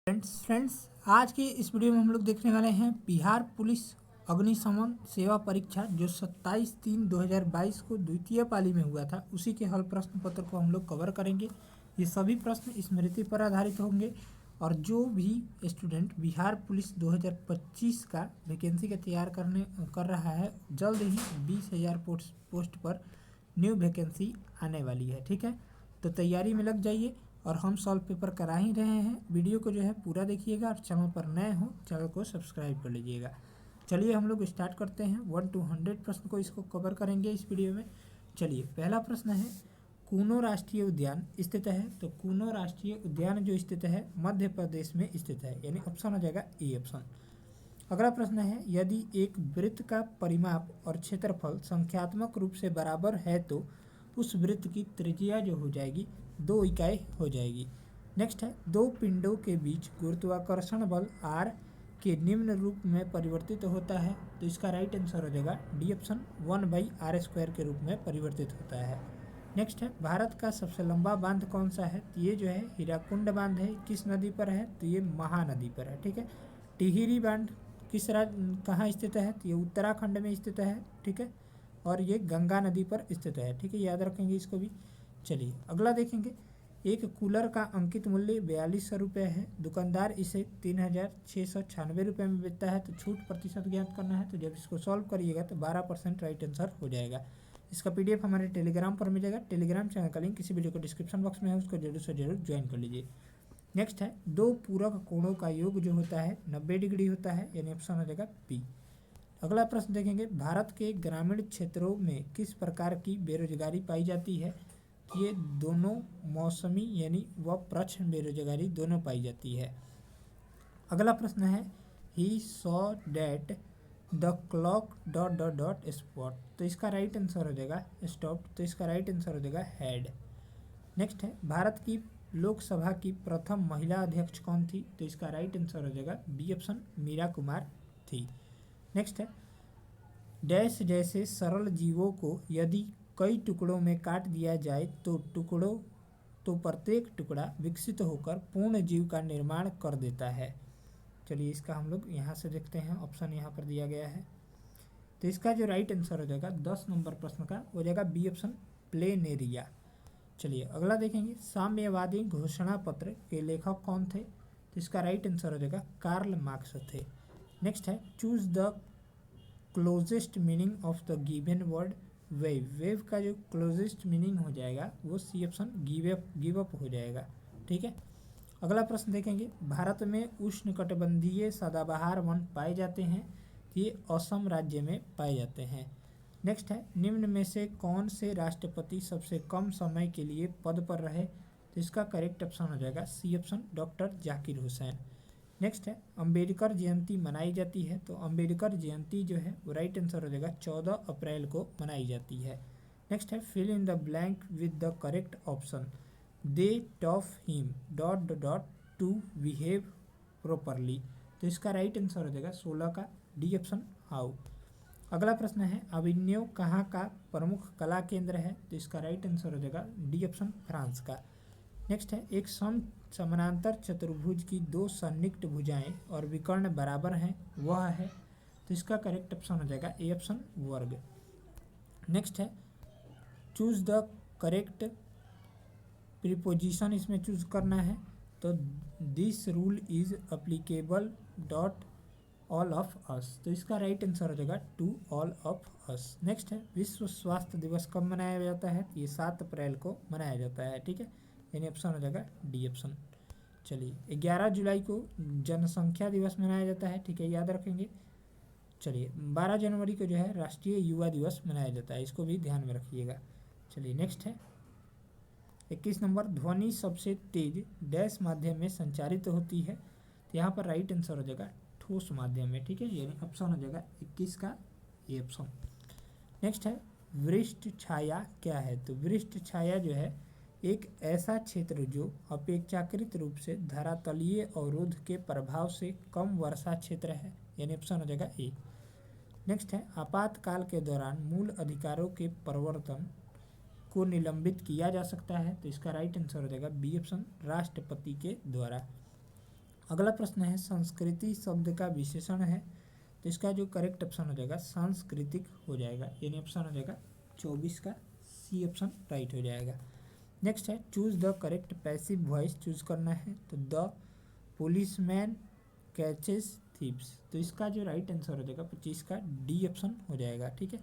Friends आज के इस वीडियो में हम लोग देखने वाले हैं बिहार पुलिस अग्निशमन सेवा परीक्षा जो 27/3/2022 को द्वितीय पाली में हुआ था, उसी के हल प्रश्न पत्र को हम लोग कवर करेंगे। ये सभी प्रश्न स्मृति पर आधारित होंगे और जो भी स्टूडेंट बिहार पुलिस 2025 का वैकेंसी का तैयार कर रहा है, जल्द ही 20,000 पोस्ट पर न्यू वैकेंसी आने वाली है। ठीक है, तो तैयारी में लग जाइए और हम सॉल्व पेपर करा ही रहे हैं। वीडियो को जो है पूरा देखिएगा और चैनल पर नए हो चैनल को सब्सक्राइब कर लीजिएगा। चलिए हम लोग स्टार्ट करते हैं। 1 to 100 प्रश्न को इसको कवर करेंगे इस वीडियो में। चलिए, पहला प्रश्न है, कूनो राष्ट्रीय उद्यान स्थित है। तो कूनो राष्ट्रीय उद्यान जो स्थित है मध्य प्रदेश में स्थित है, यानी ऑप्शन हो जाएगा ए ऑप्शन। अगला प्रश्न है, यदि एक वृत्त का परिमाप और क्षेत्रफल संख्यात्मक रूप से बराबर है तो उस वृत्त की त्रिज्या जो हो जाएगी 2 इकाई हो जाएगी। नेक्स्ट है, दो पिंडों के बीच गुरुत्वाकर्षण बल R के निम्न रूप में परिवर्तित होता है। तो इसका राइट आंसर हो जाएगा डी ऑप्शन, 1/r² के रूप में परिवर्तित होता है। नेक्स्ट है, भारत का सबसे लंबा बांध कौन सा है। तो ये जो है हीराकुंड बांध है। किस नदी पर है, तो ये महानदी पर है। ठीक है, टिहरी बांध कहाँ स्थित है, तो ये उत्तराखंड में स्थित है। ठीक है, और ये गंगा नदी पर स्थित है। ठीक है, याद रखेंगे इसको भी। चलिए अगला देखेंगे, एक कूलर का अंकित मूल्य 4200 रुपये है। दुकानदार इसे 3,696 रुपये में बेचता है। तो छूट प्रतिशत ज्ञात करना है। तो जब इसको सॉल्व करिएगा तो 12% राइट आंसर हो जाएगा। इसका PDF हमारे टेलीग्राम पर मिल जाएगा। टेलीग्राम चैनल का लिंक किसी वीडियो को डिस्क्रिप्शन बॉक्स में है, उसको जरूर से जरूर ज्वाइन कर लीजिए। नेक्स्ट है, दो पूरक कोणों का योग जो होता है 90 डिग्री होता है, यानी ऑप्शन हो जाएगा बी। अगला प्रश्न देखेंगे, भारत के ग्रामीण क्षेत्रों में किस प्रकार की बेरोजगारी पाई जाती है। ये दोनों मौसमी यानी व प्रच्छ बेरोजगारी दोनों पाई जाती है। अगला प्रश्न है, he saw that the clock ... spot. तो इसका राइट आंसर हो जाएगा स्टॉप। तो इसका राइट आंसर हो जाएगा हेड। नेक्स्ट है, भारत की लोकसभा की प्रथम महिला अध्यक्ष कौन थी। तो इसका राइट आंसर हो जाएगा बी ऑप्शन, मीरा कुमार थी। नेक्स्ट है, डैश जैसे सरल जीवों को यदि कई टुकड़ों में काट दिया जाए तो प्रत्येक टुकड़ा विकसित होकर पूर्ण जीव का निर्माण कर देता है। चलिए इसका हम लोग यहाँ से देखते हैं, ऑप्शन यहाँ पर दिया गया है। तो इसका जो राइट आंसर हो जाएगा 10 नंबर प्रश्न का हो जाएगा बी ऑप्शन, प्लेनेरिया। चलिए अगला देखेंगे, साम्यवादी घोषणा पत्र के लेखक कौन थे। तो इसका राइट आंसर हो जाएगा कार्ल मार्क्स थे। नेक्स्ट है, choose the closest meaning of the given word wave. Wave का जो क्लोजेस्ट मीनिंग हो जाएगा वो सी ऑप्शन, गिव अप हो जाएगा। ठीक है, अगला प्रश्न देखेंगे, भारत में उष्णकटिबंधीय सदाबहार वन पाए जाते हैं। ये असम राज्य में पाए जाते हैं। नेक्स्ट है, निम्न में से कौन से राष्ट्रपति सबसे कम समय के लिए पद पर रहे। तो इसका करेक्ट ऑप्शन हो जाएगा C option, doctor Zakir Hussain. Next है, अंबेडकर जयंती मनाई जाती है। तो अंबेडकर जयंती जो है वो राइट आंसर हो जाएगा 14 अप्रैल को मनाई जाती है। नेक्स्ट है, fill in the blank with the correct option. They taught him ... to behave properly. तो इसका राइट आंसर हो जाएगा 16 का डी ऑप्शन, हाउ। अगला प्रश्न है, अभिनव कहाँ का प्रमुख कला केंद्र है। तो इसका राइट आंसर हो जाएगा डी ऑप्शन, फ्रांस का। नेक्स्ट है, एक समानांतर चतुर्भुज की दो सन्निकट भुजाएं और विकर्ण बराबर हैं, वह है। तो इसका करेक्ट ऑप्शन हो जाएगा ए ऑप्शन, वर्ग। नेक्स्ट है, चूज द करेक्ट प्रीपोजिशन इसमें चूज करना है। तो this rule is applicable all of us. तो इसका राइट आंसर हो जाएगा to all of us. Next है, विश्व स्वास्थ्य दिवस कब मनाया जाता है। ये 7 अप्रैल को मनाया जाता है। ठीक है, यानी ऑप्शन हो जाएगा डी ऑप्शन। चलिए 11 जुलाई को जनसंख्या दिवस मनाया जाता है। ठीक है, याद रखेंगे। चलिए 12 जनवरी को जो है राष्ट्रीय युवा दिवस मनाया जाता है, इसको भी ध्यान में रखिएगा। चलिए नेक्स्ट है, 21 नंबर, ध्वनि सबसे तेज डैश माध्यम में संचारित होती है। तो यहाँ पर राइट आंसर हो जाएगा ठोस माध्यम में। ठीक है, यानी ऑप्शन हो जाएगा 21 का ए ऑप्शन। नेक्स्ट है, वृष्ट छाया क्या है। तो वृष्ट छाया जो है एक ऐसा क्षेत्र जो अपेक्षाकृत रूप से धरातलीय अवरोध के प्रभाव से कम वर्षा क्षेत्र है, यानी ऑप्शन हो जाएगा ए। नेक्स्ट है, आपातकाल के दौरान मूल अधिकारों के प्रवर्तन को निलंबित किया जा सकता है। तो इसका राइट आंसर हो जाएगा बी ऑप्शन, राष्ट्रपति के द्वारा। अगला प्रश्न है संस्कृति शब्द का विशेषण है, तो इसका जो करेक्ट ऑप्शन हो जाएगा सांस्कृतिक हो जाएगा, यानी ऑप्शन हो जाएगा 24 का सी ऑप्शन राइट हो जाएगा। नेक्स्ट है choose the correct passive voice choose करना है, तो द पुलिसमैन कैचेस थीव्स, तो इसका जो राइट आंसर हो जाएगा 25 का डी ऑप्शन हो जाएगा। ठीक है,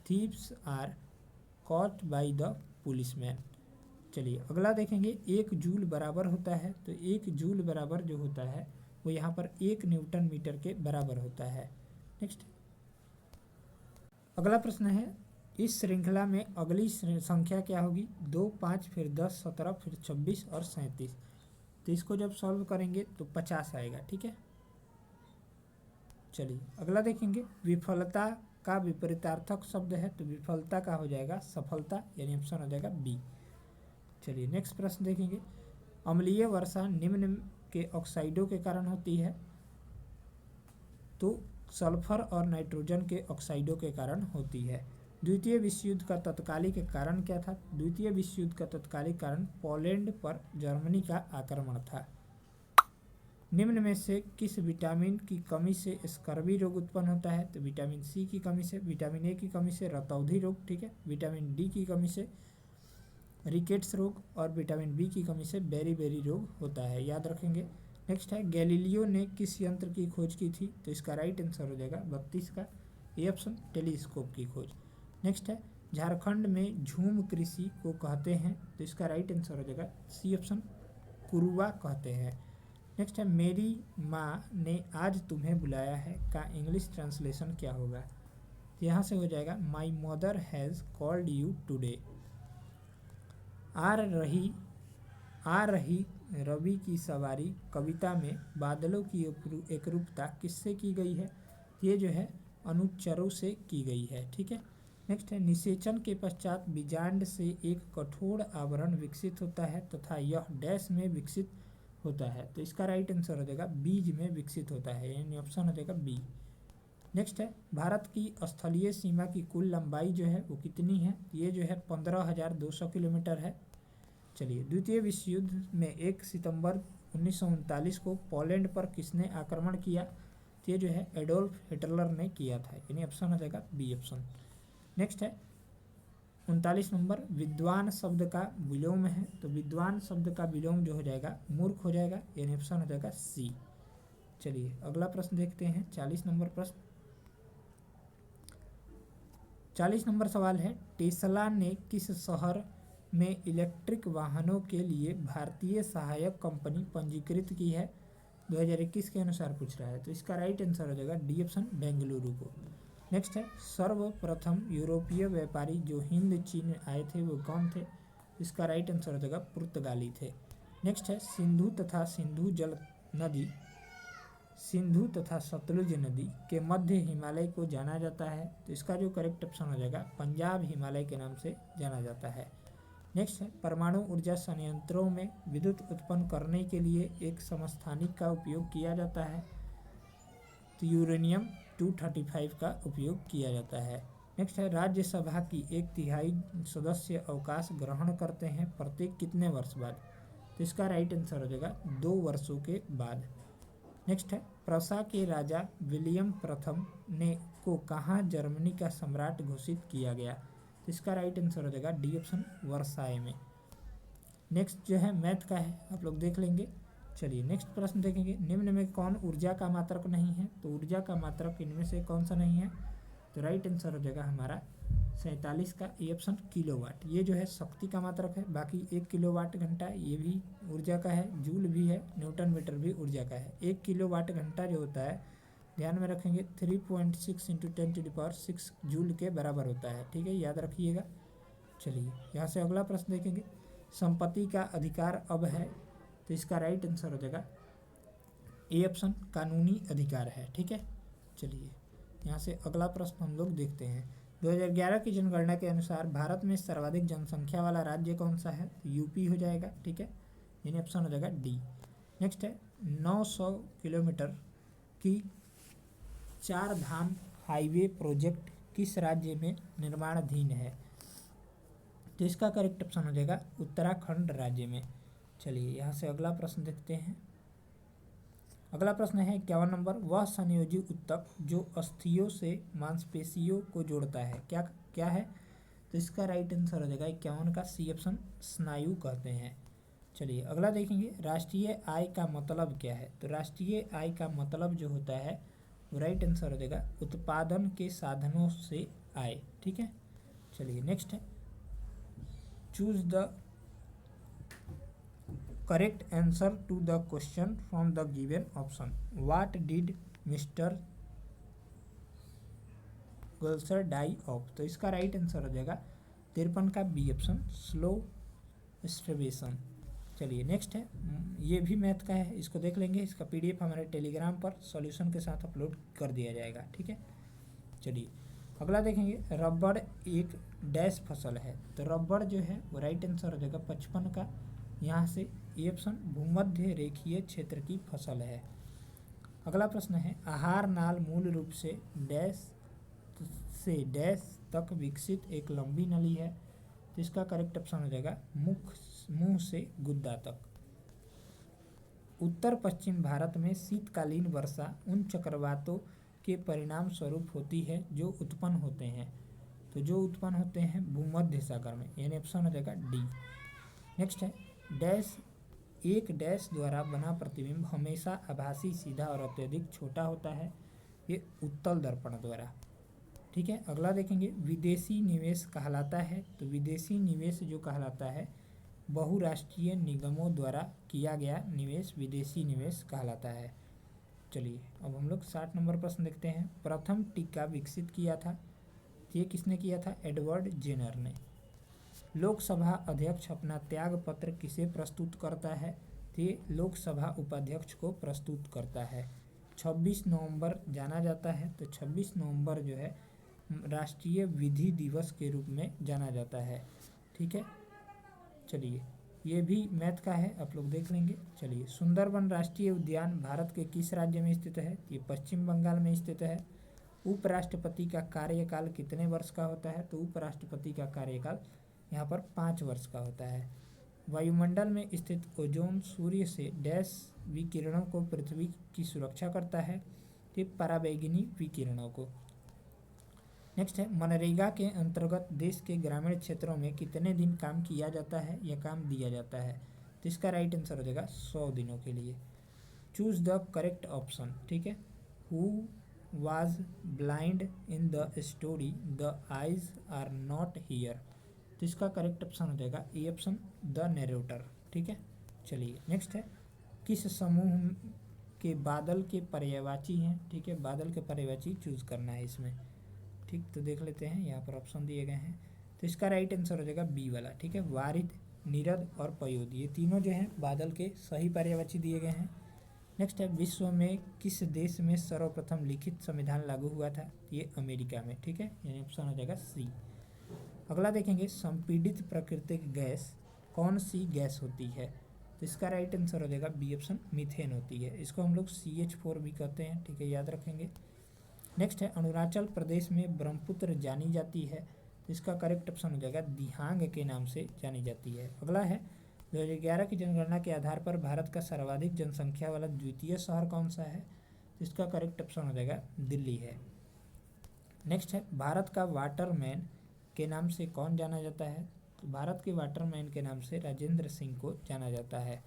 thieves are caught by the policeman. चलिए अगला देखेंगे, एक जूल बराबर होता है, तो एक जूल बराबर जो होता है वो यहाँ पर 1 न्यूटन मीटर के बराबर होता है। नेक्स्ट अगला प्रश्न है इस श्रृंखला में अगली संख्या क्या होगी, 2, 5, फिर 10, 17, फिर 26 और 37, तो इसको जब सॉल्व करेंगे तो 50 आएगा। ठीक है, चलिए अगला देखेंगे, विफलता का विपरीतार्थक शब्द है, तो विफलता का हो जाएगा सफलता, यानी ऑप्शन हो जाएगा बी। चलिए नेक्स्ट प्रश्न देखेंगे, अम्लीय वर्षा निम्न के ऑक्साइडों के कारण होती है, तो सल्फर और नाइट्रोजन के ऑक्साइडों के कारण होती है। द्वितीय विश्व युद्ध का तत्कालिक कारण क्या था, द्वितीय विश्व युद्ध का तत्कालिक कारण पोलैंड पर जर्मनी का आक्रमण था। निम्न में से किस विटामिन की कमी से स्कर्वी रोग उत्पन्न होता है, तो विटामिन सी की कमी से, विटामिन ए की कमी से रतौंधी रोग, ठीक है, विटामिन डी की कमी से रिकेट्स रोग और विटामिन बी की कमी से बेरी रोग होता है, याद रखेंगे। नेक्स्ट है गैलीलियो ने किस यंत्र की खोज की थी, तो इसका राइट आंसर हो जाएगा 32 का ए ऑप्शन टेलीस्कोप की खोज। नेक्स्ट है झारखंड में झूम कृषि को कहते हैं, तो इसका राइट आंसर हो जाएगा सी ऑप्शन कुरुआ कहते हैं। नेक्स्ट है मेरी माँ ने आज तुम्हें बुलाया है का इंग्लिश ट्रांसलेशन क्या होगा, तो यहाँ से हो जाएगा my mother has called you today. आ रही रवि की सवारी कविता में बादलों की एकरूपता किससे की गई है, ये जो है अनुच्चरों से की गई है। ठीक है, नेक्स्ट है निषेचन के पश्चात बीजांड से एक कठोर आवरण विकसित होता है तथा यह डैश में विकसित होता है, तो इसका राइट आंसर हो जाएगा बीज में विकसित होता है, यानी ऑप्शन हो जाएगा बी। नेक्स्ट है भारत की स्थलीय सीमा की कुल लंबाई जो है वो कितनी है, ये जो है 15,200 किलोमीटर है। चलिए द्वितीय विश्व युद्ध में 1 सितंबर 1939 को पोलैंड पर किसने आक्रमण किया, तो ये जो है एडोल्फ हिटलर ने किया था, यानी ऑप्शन हो जाएगा बी ऑप्शन। नेक्स्ट है 39 नंबर, विद्वान शब्द का विलोम है, तो विद्वान शब्द का विलोम जो हो जाएगा मूर्ख हो जाएगा, यानी ऑप्शन हो जाएगा सी। चलिए अगला प्रश्न देखते हैं 40 नंबर प्रश्न। 40 नंबर सवाल है टेस्ला ने किस शहर में इलेक्ट्रिक वाहनों के लिए भारतीय सहायक कंपनी पंजीकृत की है, 2021 के अनुसार पूछ रहा है, तो इसका राइट आंसर हो जाएगा डी ऑप्शन बेंगलुरु को। नेक्स्ट है सर्वप्रथम यूरोपीय व्यापारी जो हिंद चीन आए थे वो कौन थे, इसका राइट आंसर हो जाएगा पुर्तगाली थे। नेक्स्ट है सिंधु तथा सतलुज नदी के मध्य हिमालय को जाना जाता है, तो इसका जो करेक्ट ऑप्शन हो जाएगा पंजाब हिमालय के नाम से जाना जाता है। नेक्स्ट है परमाणु ऊर्जा संयंत्रों में विद्युत उत्पन्न करने के लिए एक समस्थानिक का उपयोग किया जाता है, तो यूरेनियम 235 का उपयोग किया जाता है। नेक्स्ट है राज्यसभा की 1/3 सदस्य अवकाश ग्रहण करते हैं प्रत्येक कितने वर्ष बाद, तो इसका राइट आंसर हो जाएगा 2 वर्षों के बाद। नेक्स्ट है प्रसा के राजा विलियम प्रथम ने को कहाँ जर्मनी का सम्राट घोषित किया गया, तो इसका राइट आंसर हो जाएगा डी ऑप्शन वर्साई में। नेक्स्ट जो है मैथ का है, आप लोग देख लेंगे। चलिए नेक्स्ट प्रश्न देखेंगे, निम्न में कौन ऊर्जा का मात्रक नहीं है, तो ऊर्जा का मात्रक इनमें से कौन सा नहीं है, तो राइट आंसर हो जाएगा हमारा 47 का ए ऑप्शन किलोवाट। ये जो है शक्ति का मात्रक है, बाकी 1 किलोवाट घंटा ये भी ऊर्जा का है, जूल भी है, न्यूटन मीटर भी ऊर्जा का है। 1 किलोवाट घंटा जो होता है ध्यान में रखेंगे 3.6 × 10⁶ जूल के बराबर होता है, ठीक है, याद रखिएगा। चलिए यहाँ से अगला प्रश्न देखेंगे, संपत्ति का अधिकार अब है, तो इसका राइट आंसर हो जाएगा ए ऑप्शन कानूनी अधिकार है, ठीक है। चलिए यहाँ से अगला प्रश्न हम लोग देखते हैं, 2011 की जनगणना के अनुसार भारत में सर्वाधिक जनसंख्या वाला राज्य कौन सा है, तो यूपी हो जाएगा, ठीक है, यानी ऑप्शन हो जाएगा डी। नेक्स्ट है 900 किलोमीटर की 4 धाम हाईवे प्रोजेक्ट किस राज्य में निर्माणाधीन है, तो इसका करेक्ट ऑप्शन हो जाएगा उत्तराखंड राज्य में। चलिए यहाँ से अगला प्रश्न देखते हैं, अगला प्रश्न है 51 नंबर, वह संयोजी ऊतक जो अस्थियों से मांसपेशियों को जोड़ता है क्या क्या है? तो इसका राइट आंसर हो जाएगा 51 का सी ऑप्शन, स्नायु कहते हैं। चलिए अगला देखेंगे, राष्ट्रीय आय का मतलब क्या है? तो राष्ट्रीय आय का मतलब जो होता है वो राइट आंसर हो जाएगा उत्पादन के साधनों से आय। ठीक है, चलिए नेक्स्ट है, choose the correct answer to the question from the given option. What did Mister Gulser die of? तो इसका राइट आंसर हो जाएगा 53 का बी ऑप्शन, स्लो स्ट्रवेशन। चलिए नेक्स्ट है, ये भी मैथ का है, इसको देख लेंगे। इसका पीडीएफ हमारे टेलीग्राम पर सॉल्यूशन के साथ अपलोड कर दिया जाएगा। ठीक है, चलिए अगला देखेंगे, रबड़ एक डैश फसल है। तो रबड़ जो है वो राइट आंसर हो जाएगा 55 का, यहाँ से ए ऑप्शन, भूमध्य रेखीय क्षेत्र की फसल है। अगला प्रश्न है, आहार नाल मूल रूप से डैश से डैश तक विकसित एक लंबी नली है। तो इसका करेक्ट ऑप्शन हो जाएगा मुंह से गुद्दा तक। उत्तर पश्चिम भारत में शीतकालीन वर्षा उन चक्रवातों के परिणाम स्वरूप होती है जो उत्पन्न होते हैं। तो जो उत्पन्न होते हैं भूमध्य सागर में, यानी ऑप्शन हो जाएगा डी। नेक्स्ट है, डैश एक डैश द्वारा बना प्रतिबिंब हमेशा आभासी, सीधा और अत्यधिक छोटा होता है, ये उत्तल दर्पण द्वारा। ठीक है, अगला देखेंगे, विदेशी निवेश कहलाता है। तो विदेशी निवेश जो कहलाता है बहुराष्ट्रीय निगमों द्वारा किया गया निवेश विदेशी निवेश कहलाता है। चलिए अब हम लोग 60 नंबर प्रश्न देखते हैं, प्रथम टीका विकसित किया था, ये किसने किया था? एडवर्ड जेनर ने। लोकसभा अध्यक्ष अपना त्याग पत्र किसे प्रस्तुत करता है? तो ये लोकसभा उपाध्यक्ष को प्रस्तुत करता है। 26 नवंबर जाना जाता है, तो 26 नवंबर जो है राष्ट्रीय विधि दिवस के रूप में जाना जाता है। ठीक है, चलिए ये भी मैथ का है, आप लोग देख लेंगे। चलिए, सुंदरबन राष्ट्रीय उद्यान भारत के किस राज्य में स्थित है? ये पश्चिम बंगाल में स्थित है। उपराष्ट्रपति का कार्यकाल कितने वर्ष का होता है? तो उपराष्ट्रपति का कार्यकाल यहाँ पर 5 वर्ष का होता है। वायुमंडल में स्थित ओजोन सूर्य से डैश विकिरणों को पृथ्वी की सुरक्षा करता है, तो पराबैंगनी विकिरणों को। नेक्स्ट है, मनरेगा के अंतर्गत देश के ग्रामीण क्षेत्रों में कितने दिन काम किया जाता है या काम दिया जाता है? तो इसका राइट आंसर हो जाएगा 100 दिनों के लिए। Choose the correct option. ठीक है, who was blind in the story the eyes are not here? तो इसका करेक्ट ऑप्शन हो जाएगा ए ऑप्शन, द नरेटर। ठीक है, चलिए नेक्स्ट है, किस समूह के बादल के पर्यायवाची हैं? ठीक है, बादल के पर्यायवाची चूज करना है इसमें। ठीक, तो देख लेते हैं, यहाँ पर ऑप्शन दिए गए हैं। तो इसका राइट आंसर हो जाएगा बी वाला। ठीक है, वारिद, नीरद और पयोद, ये तीनों जो हैं बादल के सही पर्यायवाची दिए गए हैं। नेक्स्ट है, विश्व में किस देश में सर्वप्रथम लिखित संविधान लागू हुआ था? ये अमेरिका में। ठीक है, यानी ऑप्शन हो जाएगा सी। अगला देखेंगे, संपीड़ित प्राकृतिक गैस कौन सी गैस होती है? तो इसका राइट आंसर हो जाएगा बी ऑप्शन, मीथेन होती है। इसको हम लोग CH4 भी कहते हैं। ठीक है, याद रखेंगे। नेक्स्ट है, अरुणाचल प्रदेश में ब्रह्मपुत्र जानी जाती है, तो इसका करेक्ट ऑप्शन हो जाएगा दिहांग के नाम से जानी जाती है। अगला है, 2011 की जनगणना के आधार पर भारत का सर्वाधिक जनसंख्या वाला द्वितीय शहर कौन सा है? तो इसका करेक्ट ऑप्शन हो जाएगा दिल्ली है। नेक्स्ट है, भारत का वाटरमैन के नाम से कौन जाना जाता है? तो भारत के वाटरमैन के नाम से राजेंद्र सिंह को जाना जाता है।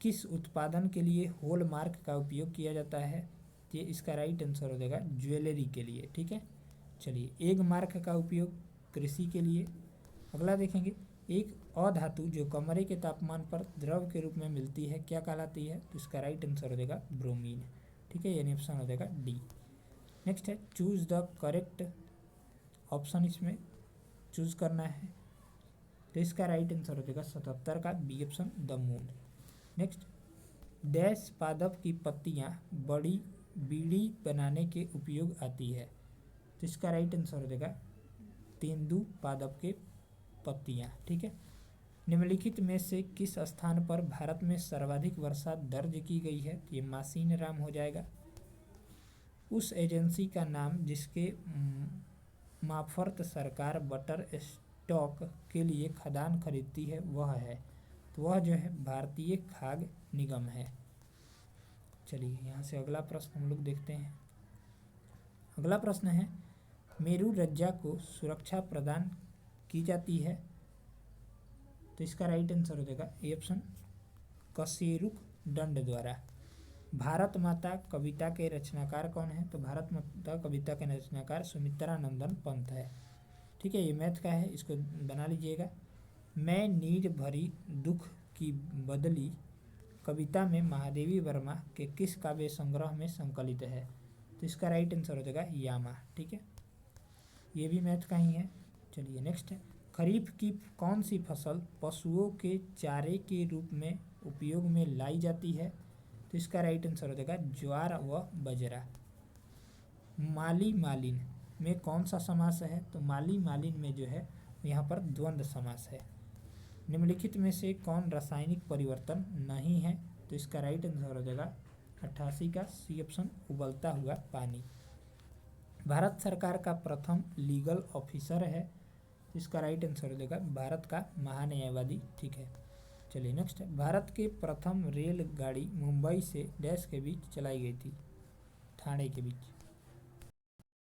किस उत्पादन के लिए हॉलमार्क का उपयोग किया जाता है? ये इसका राइट आंसर हो जाएगा ज्वेलरी के लिए। ठीक है, चलिए, एग मार्क का उपयोग कृषि के लिए। अगला देखेंगे, एक अधातु जो कमरे के तापमान पर द्रव के रूप में मिलती है क्या कहलाती है? तो इसका राइट आंसर हो जाएगा ब्रोमीन। ठीक है, यानी ऑप्शन हो जाएगा डी। नेक्स्ट है, चूज द करेक्ट ऑप्शन, इसमें चूज करना है। तो इसका राइट आंसर हो जाएगा 77 का B option, the moon. Next, dash पादप की पत्तियां बड़ी बीड़ी बनाने के उपयोग आती है? तो इसका राइट आंसर हो जाएगा तेंदु पादप के पत्तियां। ठीक है, निम्नलिखित में से किस स्थान पर भारत में सर्वाधिक वर्षा दर्ज की गई है? ये मासीन राम हो जाएगा। उस एजेंसी का नाम जिसके मार्फत सरकार बटर स्टॉक के लिए खदान खरीदती है वह है, तो वह जो है भारतीय खाद्य निगम है। चलिए यहाँ से अगला प्रश्न हम लोग देखते हैं। अगला प्रश्न है, मेरू रज्जा को सुरक्षा प्रदान की जाती है, तो इसका राइट आंसर हो जाएगा ए ऑप्शन, कशेरुक दंड द्वारा। भारत माता कविता के रचनाकार कौन है, तो भारत माता कविता के रचनाकार सुमित्रा नंदन पंत है। ठीक है, ये मैथ का है, इसको बना लीजिएगा। मैं नीर भरी दुख की बदली कविता में महादेवी वर्मा के किस काव्य संग्रह में संकलित है, तो इसका राइट आंसर हो जाएगा यामा। ठीक है, ये भी मैथ का ही है। चलिए नेक्स्ट है, खरीफ की कौन सी फसल पशुओं के चारे के रूप में उपयोग में लाई जाती है, तो इसका राइट आंसर हो जाएगा ज्वार व बजरा। माली मालिन में कौन सा समास है, तो माली मालिन में जो है यहाँ पर द्वंद्व समास है। निम्नलिखित में से कौन रासायनिक परिवर्तन नहीं है, तो इसका राइट आंसर हो जाएगा 88 का सी ऑप्शन, उबलता हुआ पानी। भारत सरकार का प्रथम लीगल ऑफिसर है, तो इसका राइट आंसर हो जाएगा भारत का महान्यायवादी। ठीक है, चलिए नेक्स्ट है, भारत के प्रथम रेलगाड़ी मुंबई से डैश के बीच चलाई गई थी, ठाणे के बीच।